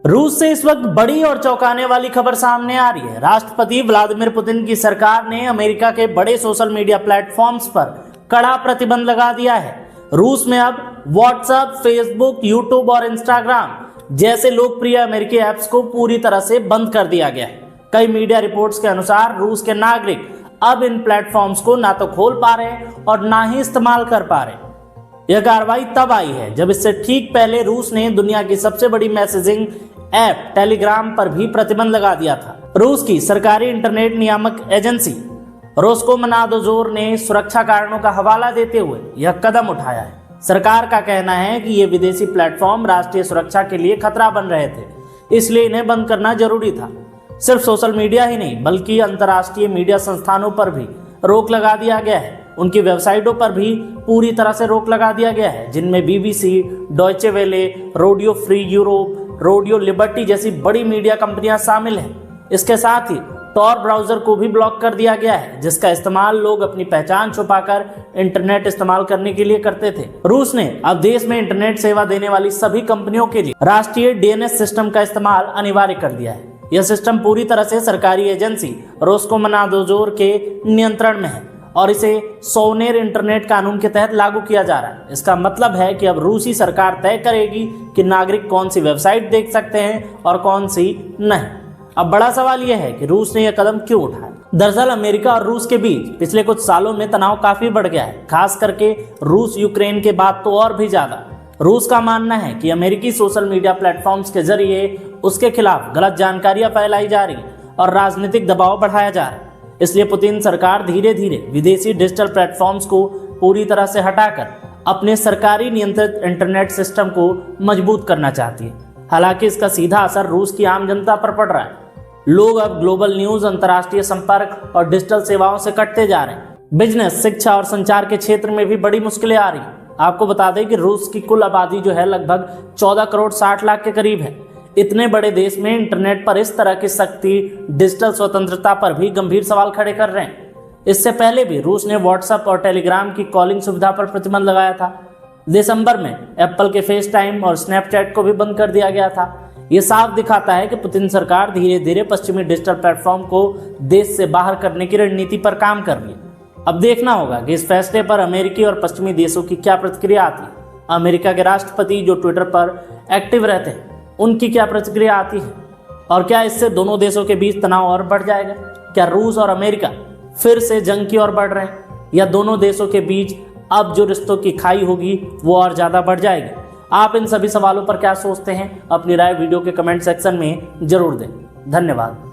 रूस से इस वक्त बड़ी और चौंकाने वाली खबर सामने आ रही है। राष्ट्रपति व्लादिमीर पुतिन की सरकार ने अमेरिका के बड़े सोशल मीडिया प्लेटफॉर्म्स पर कड़ा प्रतिबंध लगा दिया है। रूस में अब व्हाट्सएप, फेसबुक, यूट्यूब और इंस्टाग्राम जैसे लोकप्रिय अमेरिकी ऐप्स को पूरी तरह से बंद कर दिया गया है। कई मीडिया रिपोर्ट्स के अनुसार रूस के नागरिक अब इन प्लेटफॉर्म्स को ना तो खोल पा रहे और ना ही इस्तेमाल कर पा रहे। यह कार्रवाई तब आई है जब इससे ठीक पहले रूस ने दुनिया की सबसे बड़ी मैसेजिंग ऐप टेलीग्राम पर भी प्रतिबंध लगा दिया था। रूस की सरकारी इंटरनेट नियामक एजेंसी रोस्कोमनादोजोर ने सुरक्षा कारणों का हवाला देते हुए यह कदम उठाया है। सरकार का कहना है कि ये विदेशी प्लेटफॉर्म राष्ट्रीय सुरक्षा के लिए खतरा बन रहे थे, इसलिए इन्हें बंद करना जरूरी था। सिर्फ सोशल मीडिया ही नहीं बल्कि अंतर्राष्ट्रीय मीडिया संस्थानों पर भी रोक लगा दिया गया है। उनकी वेबसाइटों पर भी पूरी तरह से रोक लगा दिया गया है, जिनमें BBC, Deutsche Welle, radio free Europe, radio liberty जैसी बड़ी मीडिया कंपनियां शामिल हैं। इसके साथ ही टॉर ब्राउजर को भी ब्लॉक कर दिया गया है, जिसका इस्तेमाल लोग अपनी पहचान छुपाकर इंटरनेट इस्तेमाल करने के लिए करते थे। रूस ने अब देश में इंटरनेट सेवा देने वाली सभी कंपनियों के लिए राष्ट्रीय डीएनएस सिस्टम का इस्तेमाल अनिवार्य कर दिया है। यह सिस्टम पूरी तरह से सरकारी एजेंसी रोस्कोमनादोजोर के नियंत्रण में है और इसे सोनेर इंटरनेट कानून के तहत लागू किया जा रहा है। इसका मतलब है कि अब रूसी सरकार तय करेगी कि नागरिक कौन सी वेबसाइट देख सकते हैं और कौन सी नहीं। अब बड़ा सवाल यह है कि रूस ने यह कदम क्यों उठाया। दरअसल अमेरिका और रूस के बीच पिछले कुछ सालों में तनाव काफी बढ़ गया है, खास करके रूस यूक्रेन के बाद तो और भी ज्यादा। रूस का मानना है कि अमेरिकी सोशल मीडिया प्लेटफॉर्म्स के जरिए उसके खिलाफ गलत जानकारियां फैलाई जा रही और राजनीतिक दबाव बढ़ाया जा रहा है। इसलिए पुतिन सरकार धीरे धीरे विदेशी डिजिटल प्लेटफॉर्म्स को पूरी तरह से हटाकर अपने सरकारी नियंत्रित इंटरनेट सिस्टम को मजबूत करना चाहती है। हालांकि इसका सीधा असर रूस की आम जनता पर पड़ रहा है। लोग अब ग्लोबल न्यूज, अंतर्राष्ट्रीय संपर्क और डिजिटल सेवाओं से कटते जा रहे हैं। बिजनेस, शिक्षा और संचार के क्षेत्र में भी बड़ी मुश्किलें आ रही हैं। आपको बता दें कि रूस की कुल आबादी जो है लगभग 14 करोड़ 60 लाख के करीब है। इतने बड़े देश में इंटरनेट पर इस तरह की सख्ती डिजिटल स्वतंत्रता पर भी गंभीर सवाल खड़े कर रहे हैं। इससे पहले भी रूस ने व्हाट्सएप और टेलीग्राम की कॉलिंग सुविधा पर प्रतिबंध लगाया था। दिसंबर में एप्पल के फेस टाइम और स्नैपचैट को भी बंद कर दिया गया था। ये साफ दिखाता है कि पुतिन सरकार धीरे धीरे पश्चिमी डिजिटल प्लेटफॉर्म को देश से बाहर करने की रणनीति पर काम कर रही है। अब देखना होगा कि इस फैसले पर अमेरिकी और पश्चिमी देशों की क्या प्रतिक्रिया आती है। अमेरिका के राष्ट्रपति जो ट्विटर पर एक्टिव रहते हैं, उनकी क्या प्रतिक्रिया आती है और क्या इससे दोनों देशों के बीच तनाव और बढ़ जाएगा? क्या रूस और अमेरिका फिर से जंग की ओर बढ़ रहे हैं या दोनों देशों के बीच अब जो रिश्तों की खाई होगी वो और ज़्यादा बढ़ जाएगी? आप इन सभी सवालों पर क्या सोचते हैं? अपनी राय वीडियो के कमेंट सेक्शन में जरूर दें। धन्यवाद।